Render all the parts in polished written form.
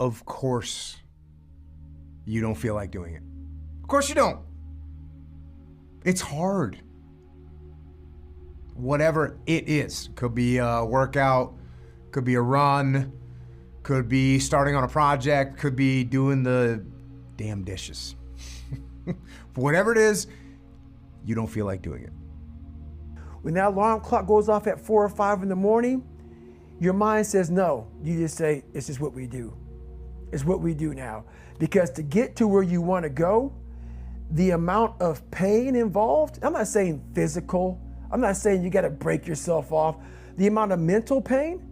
of course you don't feel like doing it. Of course you don't. It's hard. Whatever it is. Could be a workout, could be a run, could be starting on a project, could be doing the damn dishes. Whatever it is, you don't feel like doing it. When that alarm clock goes off at 4 or 5 in the morning, your mind says no. You just say, it's just what we do. It's what we do now. Because to get to where you want to go, the amount of pain involved, I'm not saying physical, I'm not saying you got to break yourself off. The amount of mental pain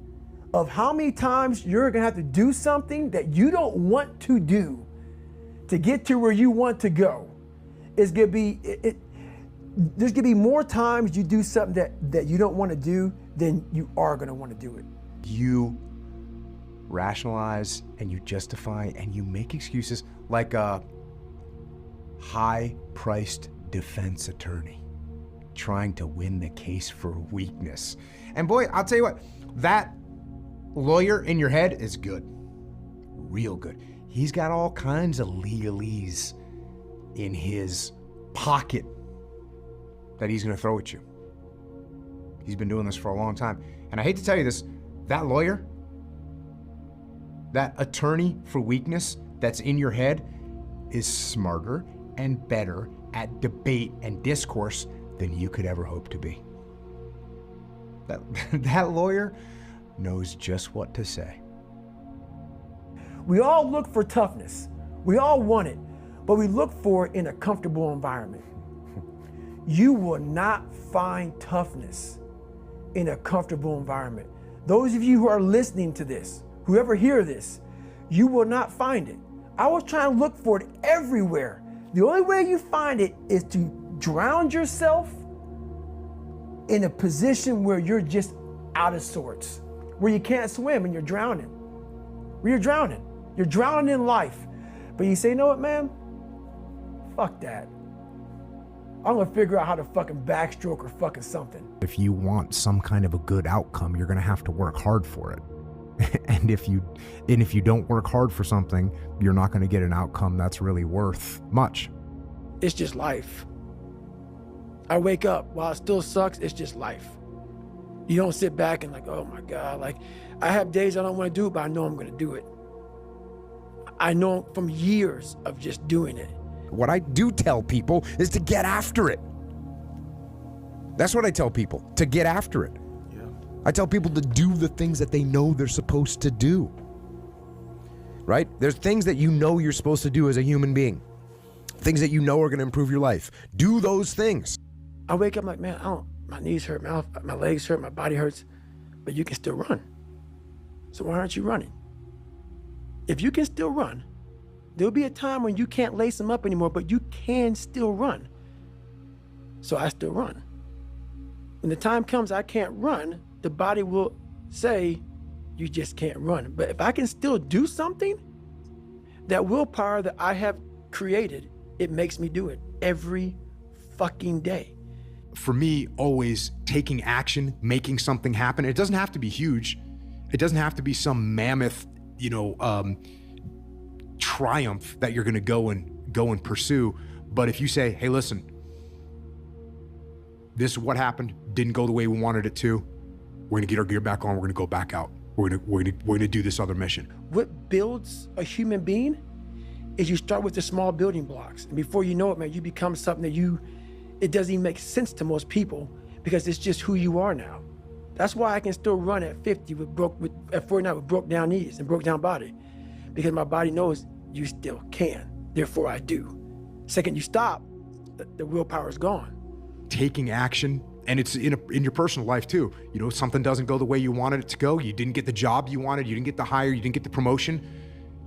of how many times you're going to have to do something that you don't want to do to get to where you want to go is going to be, there's going to be more times you do something that you don't want to do than you are going to want to do it. You rationalize and you justify and you make excuses like a high-priced defense attorney trying to win the case for weakness. And boy, I'll tell you what, that lawyer in your head is good, real good. He's got all kinds of legalese in his pocket that he's gonna throw at you. He's been doing this for a long time. And I hate to tell you this, that lawyer, that attorney for weakness that's in your head is smarter and better at debate and discourse than you could ever hope to be. That lawyer knows just what to say. We all look for toughness. We all want it, but we look for it in a comfortable environment. You will not find toughness in a comfortable environment. Those of you who are listening to this, whoever hear this, you will not find it. I was trying to look for it everywhere. The only way you find it is to drown yourself in a position where you're just out of sorts, where you can't swim and you're drowning. Where you're drowning. You're drowning in life. But you say, you know what, man? Fuck that. I'm gonna figure out how to fucking backstroke or fucking something. If you want some kind of a good outcome, you're gonna have to work hard for it. And if you don't work hard for something, you're not gonna get an outcome that's really worth much. It's just life. I wake up, while it still sucks, it's just life. You don't sit back and like, oh my God, like I have days I don't wanna do it, but I know I'm gonna do it. I know from years of just doing it. What I do tell people is to get after it. That's what I tell people, to get after it. Yeah. I tell people to do the things that they know they're supposed to do. Right? There's things that you know you're supposed to do as a human being. Things that you know are gonna improve your life. Do those things. I wake up like, man, my knees hurt, my legs hurt, my body hurts, but you can still run. So why aren't you running? If you can still run, there'll be a time when you can't lace them up anymore, but you can still run. So I still run. When the time comes I can't run, the body will say, you just can't run. But if I can still do something, that willpower that I have created, it makes me do it every fucking day. For me, always taking action, making something happen. It doesn't have to be huge. It doesn't have to be some mammoth, triumph that you're gonna go and pursue. But if you say, hey, listen, this is what happened, didn't go the way we wanted it to, we're gonna get our gear back on, we're gonna go back out. We're gonna do this other mission. What builds a human being is you start with the small building blocks. And before you know it, man, you become something that it doesn't even make sense to most people because it's just who you are now. That's why I can still run at 50 at 49 with broke down knees and broke down body, because my body knows you still can, therefore I do. Second you stop, the willpower is gone. Taking action, and it's in your personal life too. Something doesn't go the way you wanted it to go, you didn't get the job you wanted, you didn't get the hire, you didn't get the promotion.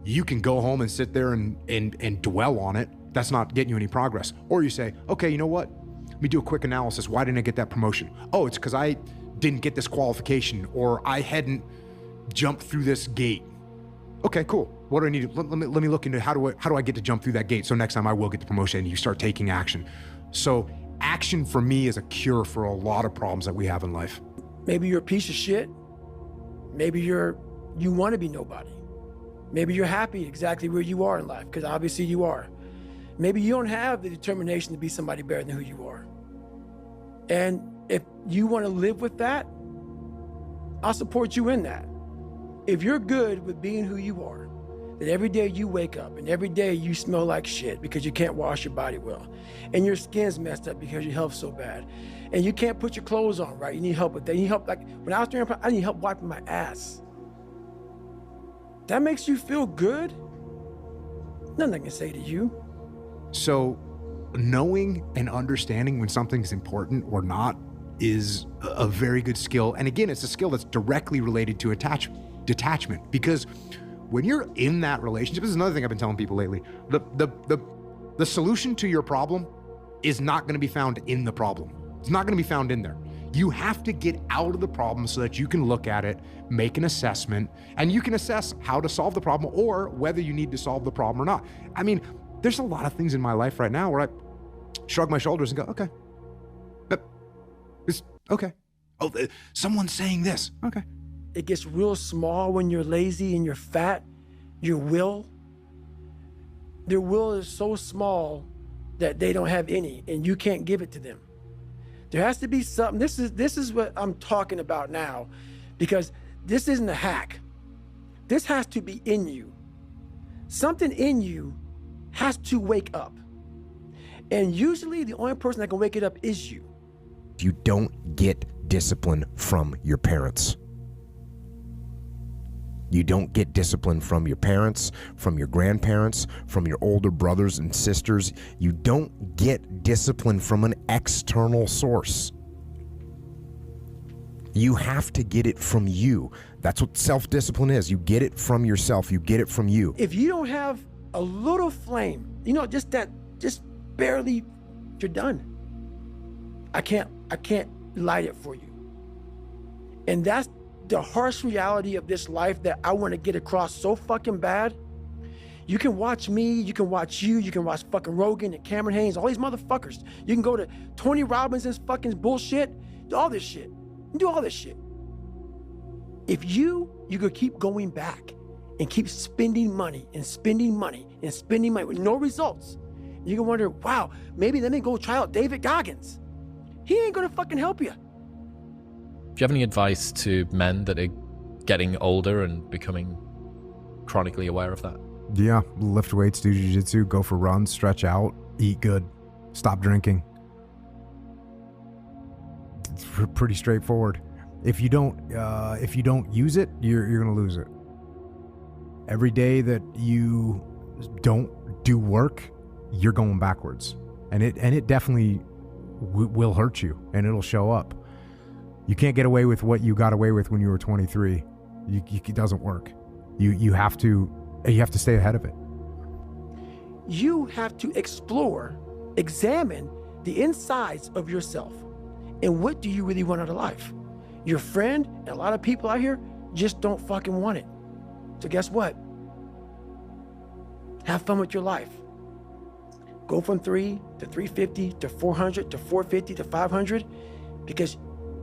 You can go home and sit there and dwell on it. That's not getting you any progress. Or you say, okay, you know what? Let me do a quick analysis. Why didn't I get that promotion? Oh, it's because I didn't get this qualification, or I hadn't jumped through this gate. Okay, cool. What do I need? Let me look into how do I get to jump through that gate so next time I will get the promotion, and you start taking action. So action for me is a cure for a lot of problems that we have in life. Maybe you're a piece of shit. Maybe you want to be nobody. Maybe you're happy exactly where you are in life, because obviously you are. Maybe you don't have the determination to be somebody better than who you are. And if you want to live with that, I'll support you in that. If you're good with being who you are, that every day you wake up and every day you smell like shit because you can't wash your body well, and your skin's messed up because your health's so bad, and you can't put your clothes on right, you need help with that. You need help, like when I was doing, I need help wiping my ass. That makes you feel good? Nothing I can say to you. So knowing and understanding when something's important or not is a very good skill. And again, it's a skill that's directly related to detachment, because when you're in that relationship, this is another thing I've been telling people lately, the solution to your problem is not going to be found in the problem. It's not going to be found in there. You have to get out of the problem so that you can look at it, make an assessment, and you can assess how to solve the problem or whether you need to solve the problem or not. I mean, there's a lot of things in my life right now where I shrug my shoulders and go, okay, it's okay. Oh, someone's saying this. Okay. It gets real small when you're lazy and you're fat. Their will is so small that they don't have any, and you can't give it to them. There has to be something. This is what I'm talking about now, because this isn't a hack. This has to be in you. Something in you has to wake up. And usually the only person that can wake it up is you. You don't get discipline from your parents. You don't get discipline from your parents, from your grandparents, from your older brothers and sisters. You don't get discipline from an external source. You have to get it from you. That's what self-discipline is. You get it from yourself. You get it from you. If you don't have a little flame, just barely, you're done. I can't light it for you. And that's the harsh reality of this life that I want to get across so fucking bad. You can watch me, you can watch you can watch fucking Rogan and Cameron Haynes, all these motherfuckers. You can go to Tony Robbins's fucking bullshit, do all this shit. You do all this shit. If you could keep going back and keep spending money and spending money and spending money with no results, you can wonder, wow, maybe let me go try out David Goggins. He ain't gonna fucking help you. Do you have any advice to men that are getting older and becoming chronically aware of that? Yeah, lift weights, do jiu-jitsu, go for runs, stretch out, eat good, stop drinking. It's pretty straightforward. If you don't use it, you're gonna lose it. Every day that you don't do work, you're going backwards, and it definitely will hurt you, and it'll show up. You can't get away with what you got away with when you were 23. It doesn't work. You have to stay ahead of it. You have to explore, examine the insides of yourself, and what do you really want out of life? Your friend and a lot of people out here just don't fucking want it. So guess what? Have fun with your life. Go from 3 to 350 to 400 to 450 to 500, because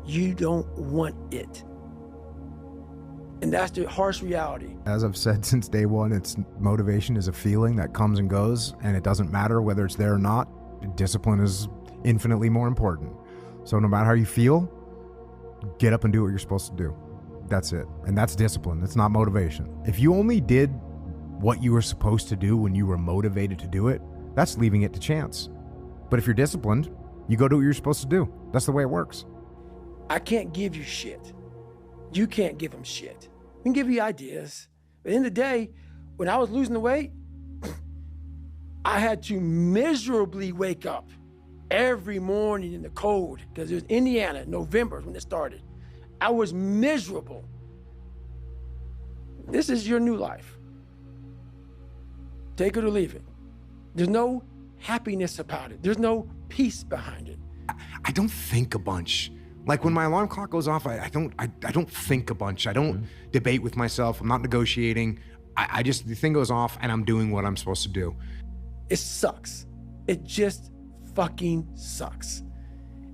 you don't want it. And that's the harsh reality. As I've said since day one, motivation is a feeling that comes and goes, and it doesn't matter whether it's there or not. Discipline is infinitely more important. So no matter how you feel, get up and do what you're supposed to do. That's it. And that's discipline. It's not motivation. If you only did what you were supposed to do when you were motivated to do it, that's leaving it to chance. But if you're disciplined, you go do what you're supposed to do. That's the way it works. I can't give you shit. You can't give them shit. We can give you ideas. But at the end of the day, when I was losing the weight, I had to miserably wake up every morning in the cold, because it was Indiana, November when it started. I was miserable. This is your new life. Take it or leave it. There's no happiness about it. There's no peace behind it. I don't think a bunch. Like when my alarm clock goes off, I don't think a bunch. I don't debate with myself. I'm not negotiating. I just, the thing goes off and I'm doing what I'm supposed to do. It sucks. It just fucking sucks.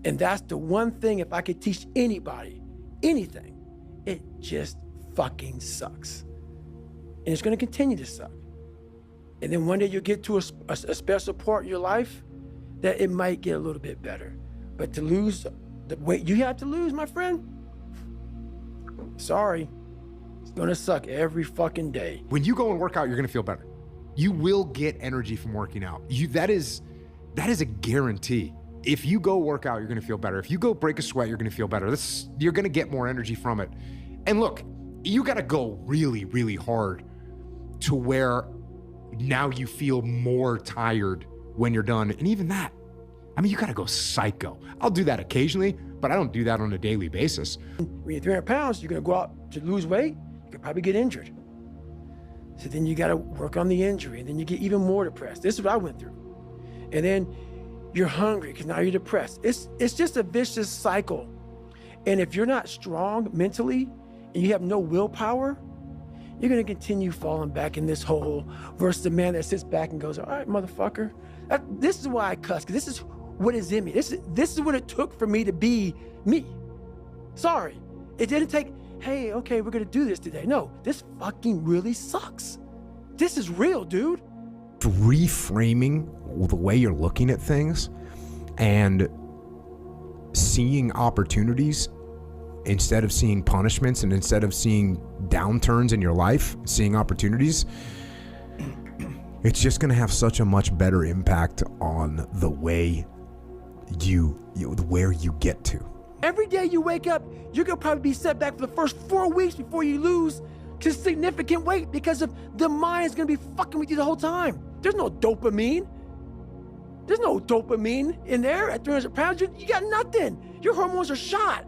And that's the one thing, if I could teach anybody anything, it just fucking sucks. and it's going to continue to suck. And then one day you'll get to a special part in your life that it might get a little bit better. But to lose the weight you have to lose, my friend, sorry, it's going to suck every fucking day. When you go and work out, you're going to feel better. You will get energy from working out. That is a guarantee. If you go work out, you're going to feel better. If you go break a sweat, you're going to feel better. You're going to get more energy from it. And look, you got to go really, really hard to where now you feel more tired when you're done. And even that, I mean, you got to go psycho. I'll do that occasionally, but I don't do that on a daily basis. When you're 300 pounds, you're going to go out to lose weight, you could probably get injured. So then you got to work on the injury, and then you get even more depressed. This is what I went through. And then you're hungry because now you're depressed. It's just a vicious cycle. And if you're not strong mentally and you have no willpower, you're going to continue falling back in this hole versus the man that sits back and goes, all right, motherfucker. This is why I cuss, because this is what is in me. This is what it took for me to be me. Sorry. It didn't take, hey, okay, we're going to do this today. No, this fucking really sucks. This is real, dude. Reframing the way you're looking at things and seeing opportunities instead of seeing punishments, and instead of seeing downturns in your life, seeing opportunities, it's just going to have such a much better impact on the way where you get to. Every day you wake up, you're going to probably be set back for the first 4 weeks before you lose to significant weight, because of the mind is going to be fucking with you the whole time. There's no dopamine. There's no dopamine in there at 300 pounds. You got nothing. Your hormones are shot.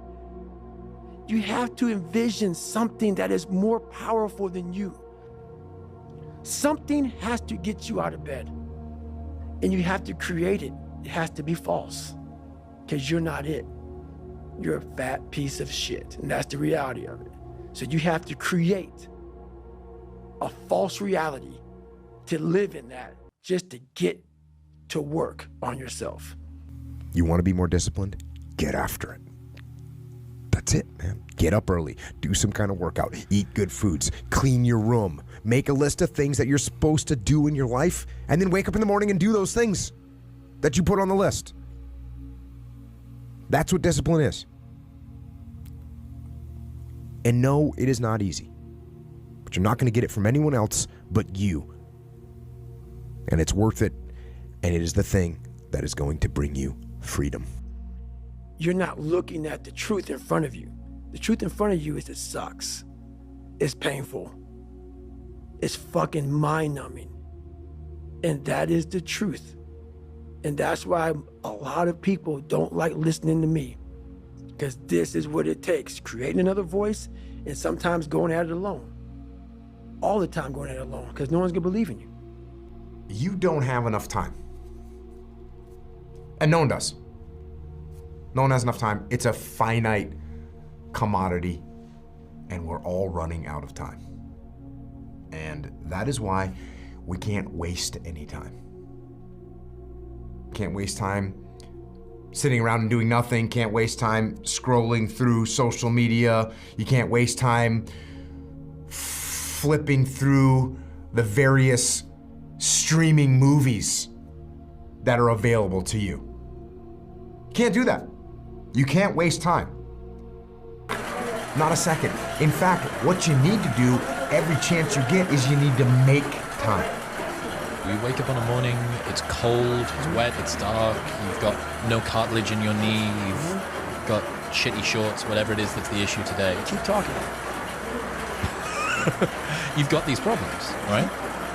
You have to envision something that is more powerful than you. Something has to get you out of bed, and you have to create it. It has to be false, because you're not it. You're a fat piece of shit, and that's the reality of it. So you have to create a false reality to live in that, just to get to work on yourself. You want to be more disciplined? Get after it. That's it, man. Get up early, do some kind of workout, eat good foods, clean your room, make a list of things that you're supposed to do in your life, and then wake up in the morning and do those things that you put on the list. That's what discipline is. And no, it is not easy. But you're not going to get it from anyone else but you. And it's worth it. And it is the thing that is going to bring you freedom. You're not looking at the truth in front of you. The truth in front of you is it sucks. It's painful. It's fucking mind-numbing. And that is the truth. And that's why a lot of people don't like listening to me. Because this is what it takes. Creating another voice, and sometimes going at it alone. All the time going at it alone, because no one's gonna believe in you. You don't have enough time. And no one does. No one has enough time. It's a finite commodity, and we're all running out of time. And that is why we can't waste any time. Can't waste time sitting around and doing nothing. Can't waste time scrolling through social media. You can't waste time flipping through the various streaming movies that are available to you. You can't do that. You can't waste time. Not a second. In fact, what you need to do every chance you get is you need to make time. You wake up on a morning, it's cold, it's wet, it's dark, you've got no cartilage in your knee, you've got shitty shorts, whatever it is that's the issue today. Keep talking. You've got these problems, right?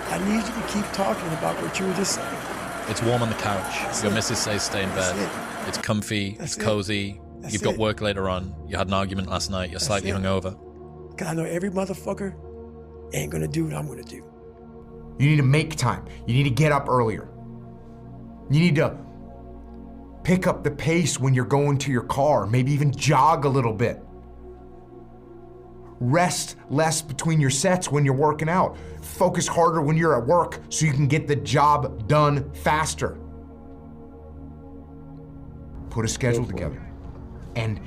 I need you to keep talking about what you were just saying. It's warm on the couch. Your missus says stay in bed. It's comfy, it's cozy. You've got work later on. You had an argument last night. You're slightly hungover. Because I know every motherfucker ain't gonna do what I'm gonna do. You need to make time. You need to get up earlier. You need to pick up the pace when you're going to your car, maybe even jog a little bit. Rest less between your sets when you're working out. Focus harder when you're at work so you can get the job done faster. Put a schedule together and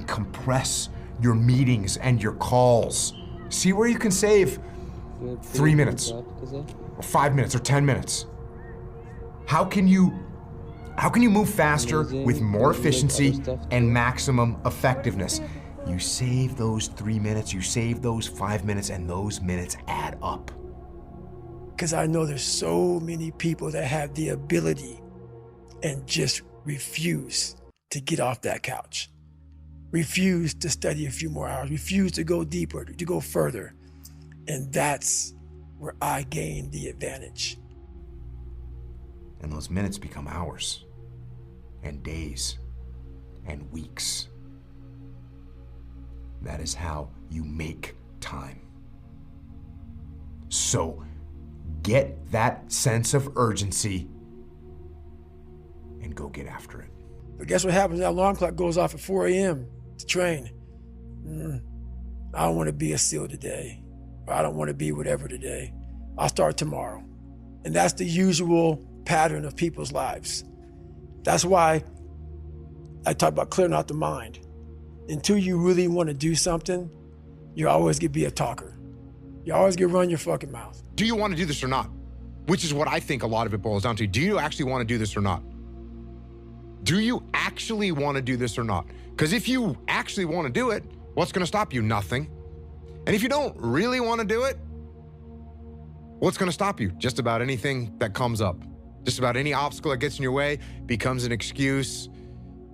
compress your meetings and your calls. See where you can save 3 minutes, or 5 minutes, or 10 minutes? How can you move faster with more efficiency and maximum effectiveness? You save those 3 minutes, you save those 5 minutes, and those minutes add up. Because I know there's so many people that have the ability and just refuse to get off that couch, refuse to study a few more hours, refuse to go deeper, to go further. And that's where I gain the advantage. And those minutes become hours, and days, and weeks. That is how you make time. So get that sense of urgency and go get after it. But guess what happens? That alarm clock goes off at 4 a.m. to train. I don't want to be a SEAL today. Or I don't want to be whatever today. I'll start tomorrow. And that's the usual pattern of people's lives. That's why I talk about clearing out the mind. Until you really want to do something, you're always going to be a talker. You always going to run your fucking mouth. Do you want to do this or not? Which is what I think a lot of it boils down to. Do you actually want to do this or not? Do you actually want to do this or not? Because if you actually want to do it, what's going to stop you? Nothing. And if you don't really want to do it, what's going to stop you? Just about anything that comes up. Just about any obstacle that gets in your way becomes an excuse.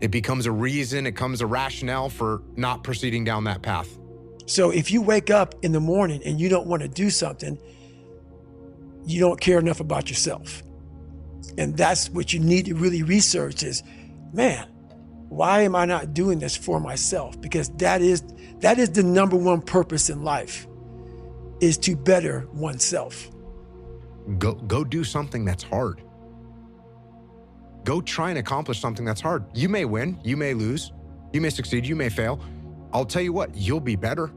It becomes a reason. It becomes a rationale for not proceeding down that path. So if you wake up in the morning and you don't want to do something, you don't care enough about yourself. And that's what you need to really research is, man, why am I not doing this for myself? Because that is the number one purpose in life, is to better oneself. Go do something that's hard. Go try and accomplish something that's hard. You may win, you may lose, you may succeed, you may fail. I'll tell you what, you'll be better.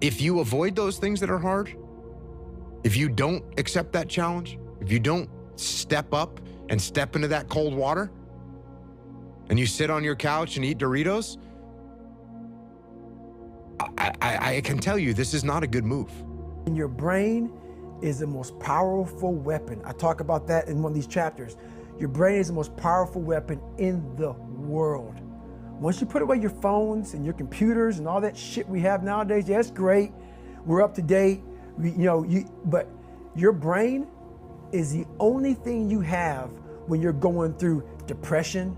If you avoid those things that are hard, if you don't accept that challenge, if you don't step up and step into that cold water, and you sit on your couch and eat Doritos, I can tell you this is not a good move. And your brain is the most powerful weapon. I talk about that in one of these chapters. Your brain is the most powerful weapon in the world. Once you put away your phones and your computers and all that shit we have nowadays, yeah, it's great. We're up to date. But your brain is the only thing you have when you're going through depression,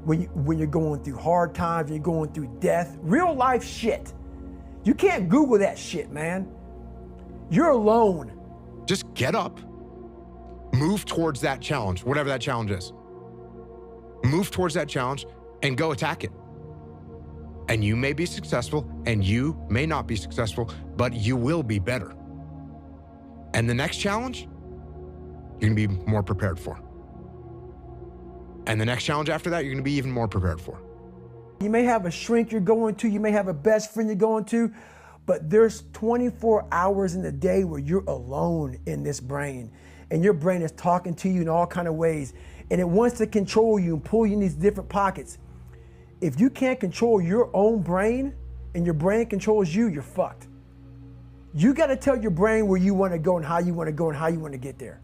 when you're going through hard times, when you're going through death, real life shit. You can't Google that shit, man. You're alone. Just get up, move towards that challenge, whatever that challenge is. Move towards that challenge and go attack it. And you may be successful and you may not be successful, but you will be better. And the next challenge, you're gonna be more prepared for. And the next challenge after that, you're gonna be even more prepared for. You may have a shrink you're going to, you may have a best friend you're going to, but there's 24 hours in the day where you're alone in this brain, and your brain is talking to you in all kinds of ways, and it wants to control you and pull you in these different pockets. If you can't control your own brain and your brain controls you, you're fucked. You got to tell your brain where you want to go and how you want to go and how you want to get there.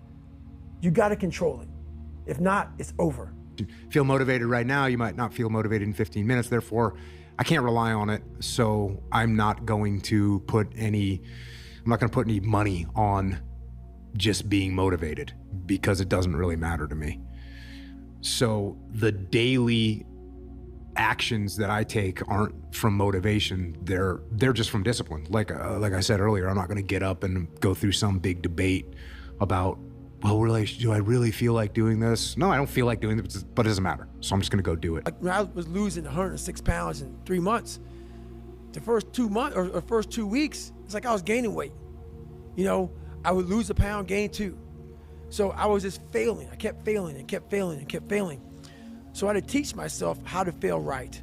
You got to control it. If not, it's over. Feel motivated right now, you might not feel motivated in 15 minutes. Therefore, I can't rely on it. So I'm not going to put any money on just being motivated, because it doesn't really matter to me. So the daily actions that I take aren't from motivation. They're just from discipline. Like I said earlier, I'm not going to get up and go through some big debate about, well, really, do I really feel like doing this? No, I don't feel like doing this, but it doesn't matter. So I'm just going to go do it. Like when I was losing 106 pounds in 3 months, the first 2 months or first 2 weeks, it's like I was gaining weight. I would lose a pound, gain 2. So I was just failing. I kept failing and kept failing and kept failing. So I had to teach myself how to fail right.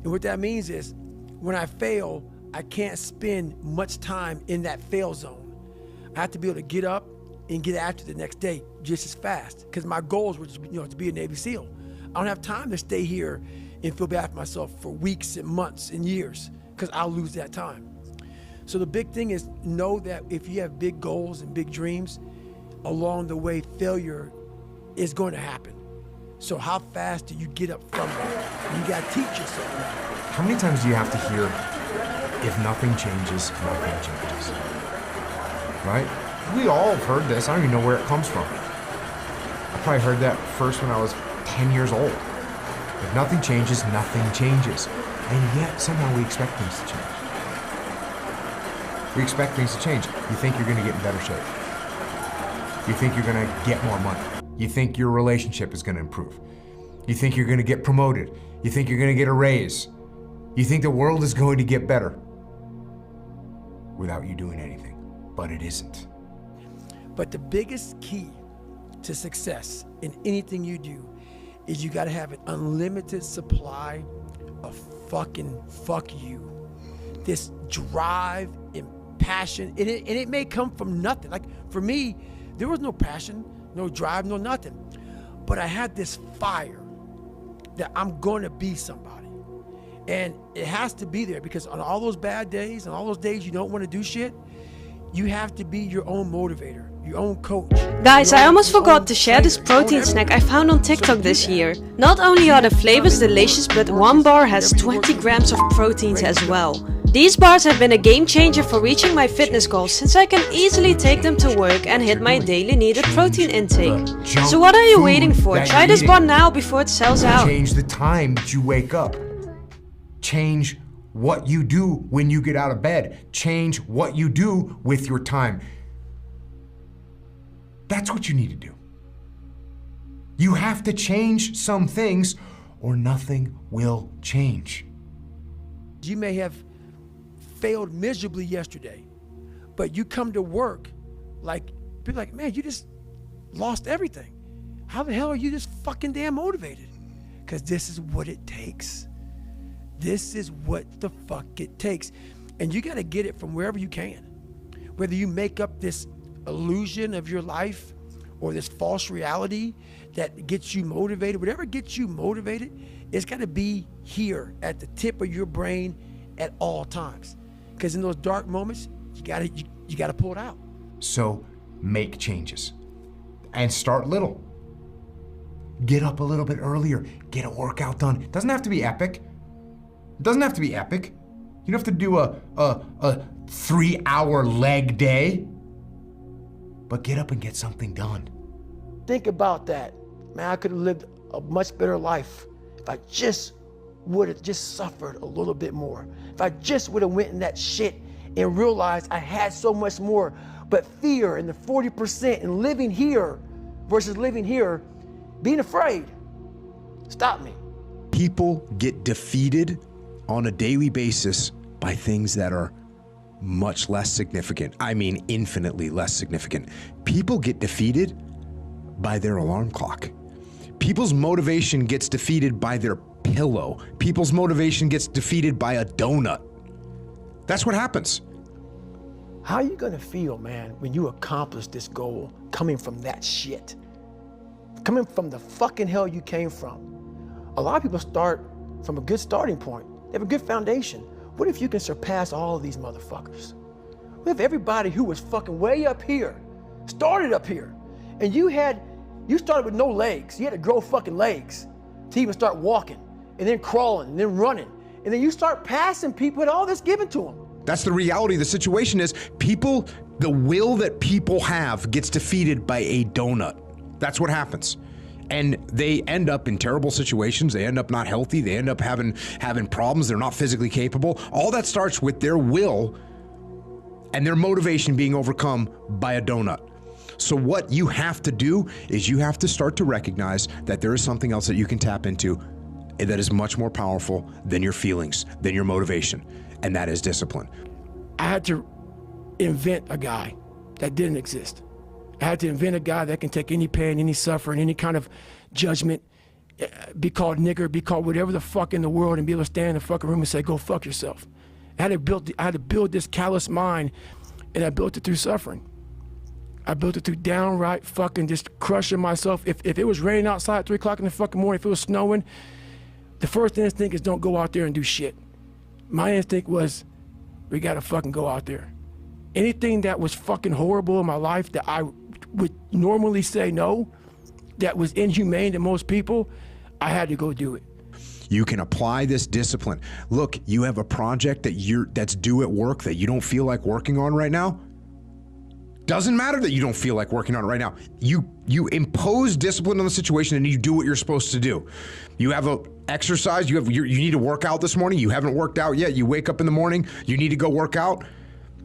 And what that means is when I fail, I can't spend much time in that fail zone. I have to be able to get up and get after the next day just as fast, because my goals were just, to be a Navy SEAL. I don't have time to stay here and feel bad for myself for weeks and months and years, because I'll lose that time. So the big thing is know that if you have big goals and big dreams, along the way, failure is going to happen. So how fast do you get up from that? You got to teach yourself that. How many times do you have to hear, if nothing changes, nothing changes? Right? We all have heard this. I don't even know where it comes from. I probably heard that first when I was 10 years old. If nothing changes, nothing changes. And yet, somehow we expect things to change. We expect things to change. You think you're going to get in better shape. You think you're going to get more money. You think your relationship is going to improve. You think you're going to get promoted. You think you're going to get a raise. You think the world is going to get better without you doing anything. But it isn't. But the biggest key to success in anything you do is you got to have an unlimited supply of fucking fuck you. This drive and passion, and it may come from nothing. Like for me, there was no passion, no drive, no nothing. But I had this fire that I'm going to be somebody. And it has to be there because on all those bad days and all those days you don't want to do shit, you have to be your own motivator, your own coach. Guys, I almost forgot to share this protein snack I found on TikTok this year. Not only are the flavors delicious, but one bar has 20 grams of proteins as well. These bars have been a game changer for reaching my fitness goals since I can easily take them to work and hit my daily needed protein intake. So what are you waiting for? Try this bar now before it sells out. Change the time that you wake up. Change what you do when you get out of bed. Change what you do with your time. That's what you need to do. You have to change some things or nothing will change. You may have failed miserably yesterday, but you come to work like, people like, man, you just lost everything. How the hell are you this fucking damn motivated? Because this is what it takes. This is what the fuck it takes. And you got to get it from wherever you can. Whether you make up this illusion of your life or this false reality that gets you motivated, whatever gets you motivated, it's got to be here at the tip of your brain at all times. Because in those dark moments, you got to pull it out. So make changes and start little. Get up a little bit earlier. Get a workout done. It doesn't have to be epic. It doesn't have to be epic. You don't have to do a 3-hour leg day. But get up and get something done. Think about that. Man, I could have lived a much better life if I just would have just suffered a little bit more. If I just would have went in that shit and realized I had so much more. But fear and the 40% and living here versus living here, being afraid, stop me. People get defeated on a daily basis by things that are much less significant. I mean, infinitely less significant. People get defeated by their alarm clock. People's motivation gets defeated by their pillow. People's motivation gets defeated by a donut. That's what happens. How are you gonna feel, man, when you accomplish this goal coming from that shit? Coming from the fucking hell you came from. A lot of people start from a good starting point. They have a good foundation. What if you can surpass all of these motherfuckers? What if everybody who was fucking way up here started up here, and you started with no legs. You had to grow fucking legs to even start walking, and then crawling, and then running, and then you start passing people and all this given to them. That's the reality. The situation is people, the will that people have gets defeated by a donut. That's what happens. And they end up in terrible situations. They end up not healthy. They end up having problems. They're not physically capable. All that starts with their will and their motivation being overcome by a donut. So what you have to do is you have to start to recognize that there is something else that you can tap into that is much more powerful than your feelings, than your motivation, and that is discipline. I had to invent a guy that didn't exist. I had to invent a guy that can take any pain, any suffering, any kind of judgment, be called nigger, be called whatever the fuck in the world, and be able to stand in the fucking room and say, go fuck yourself. I had to build this callous mind, and I built it through suffering. I built it through downright fucking just crushing myself. If it was raining outside at 3 o'clock in the fucking morning, if it was snowing, the first instinct is don't go out there and do shit. My instinct was we gotta fucking go out there. Anything that was fucking horrible in my life that I would normally say no, that was inhumane to most people, I had to go do it. You can apply this discipline. Look, you have a project that's due at work that you don't feel like working on right now. Doesn't matter that you don't feel like working on it right now. You impose discipline on the situation and you do what you're supposed to do. You have a exercise, you need to work out this morning. You haven't worked out yet. You wake up in the morning, you need to go work out.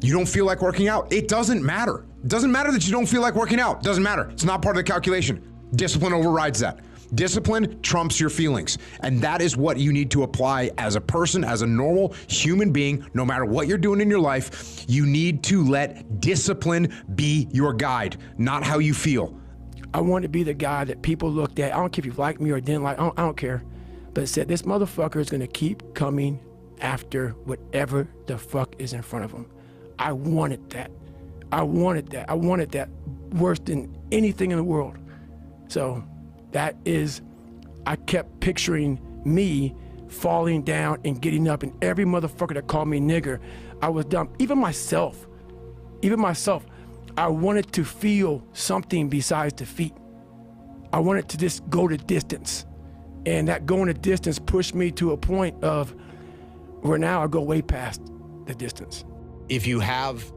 You don't feel like working out. It doesn't matter. It doesn't matter that you don't feel like working out. It doesn't matter. It's not part of the calculation. Discipline overrides that. Discipline trumps your feelings. And that is what you need to apply as a person, as a normal human being, no matter what you're doing in your life. You need to let discipline be your guide, not how you feel. I want to be the guy that people looked at. I don't care if you like me or didn't like, I don't care. But said, this motherfucker is going to keep coming after whatever the fuck is in front of him. I wanted that. I wanted that worse than anything in the world. So that is, I kept picturing me falling down and getting up, and every motherfucker that called me nigger, I was dumb. Even myself, I wanted to feel something besides defeat. I wanted to just go the distance. And that going the distance pushed me to a point of where now I go way past the distance. If you have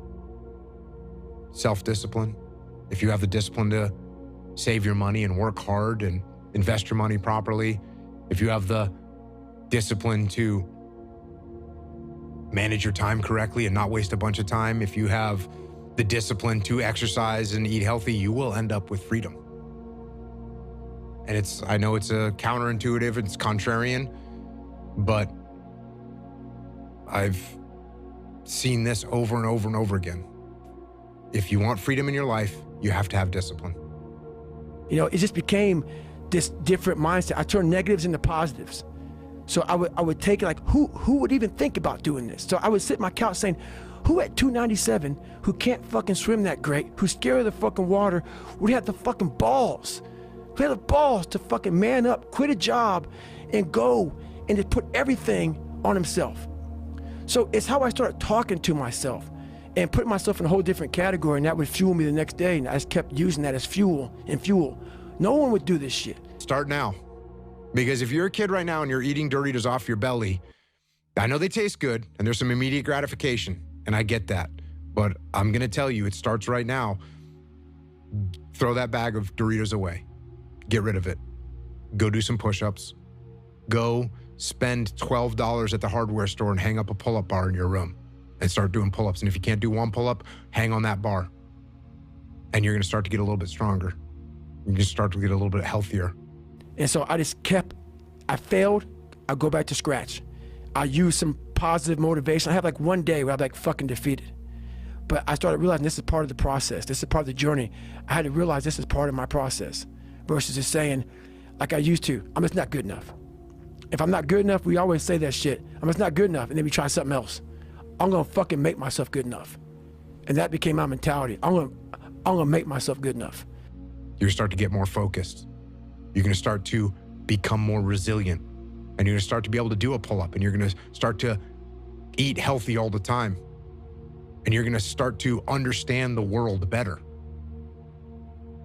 self-discipline, if you have the discipline to save your money and work hard and invest your money properly, if you have the discipline to manage your time correctly and not waste a bunch of time, if you have the discipline to exercise and eat healthy, you will end up with freedom. And I know it's a counterintuitive, it's contrarian, but I've seen this over and over and over again. If you want freedom in your life, you have to have discipline. You know, it just became this different mindset. I turned negatives into positives. So I would take it like, who would even think about doing this? So I would sit on my couch saying, who at 297, who can't fucking swim that great, who's scared of the fucking water, would have the fucking balls? Who had the balls to fucking man up, quit a job, and go and just put everything on himself? So it's how I started talking to myself and putting myself in a whole different category, and that would fuel me the next day, and I just kept using that as fuel. No one would do this shit. Start now. Because if you're a kid right now and you're eating Doritos off your belly, I know they taste good and there's some immediate gratification, and I get that. But I'm going to tell you, it starts right now. Throw that bag of Doritos away. Get rid of it. Go do some push-ups. Go spend $12 at the hardware store and hang up a pull-up bar in your room and start doing pull-ups. And if you can't do one pull-up, hang on that bar. And you're going to start to get a little bit stronger. You're going to start to get a little bit healthier. And so I failed, I go back to scratch. I use some positive motivation. I have like one day where I'm like fucking defeated. But I started realizing this is part of the process. This is part of the journey. I had to realize this is part of my process versus just saying, like I used to, I'm just not good enough. If I'm not good enough, we always say that shit. I'm just not good enough, and then we try something else. I'm gonna fucking make myself good enough. And that became my mentality. I'm gonna make myself good enough. You're gonna start to get more focused. You're gonna start to become more resilient. And you're gonna start to be able to do a pull-up, and you're gonna start to eat healthy all the time. And you're gonna start to understand the world better.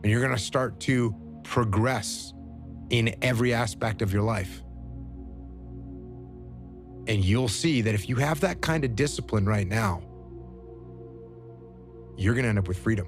And you're gonna start to progress in every aspect of your life. And you'll see that if you have that kind of discipline right now, you're gonna end up with freedom.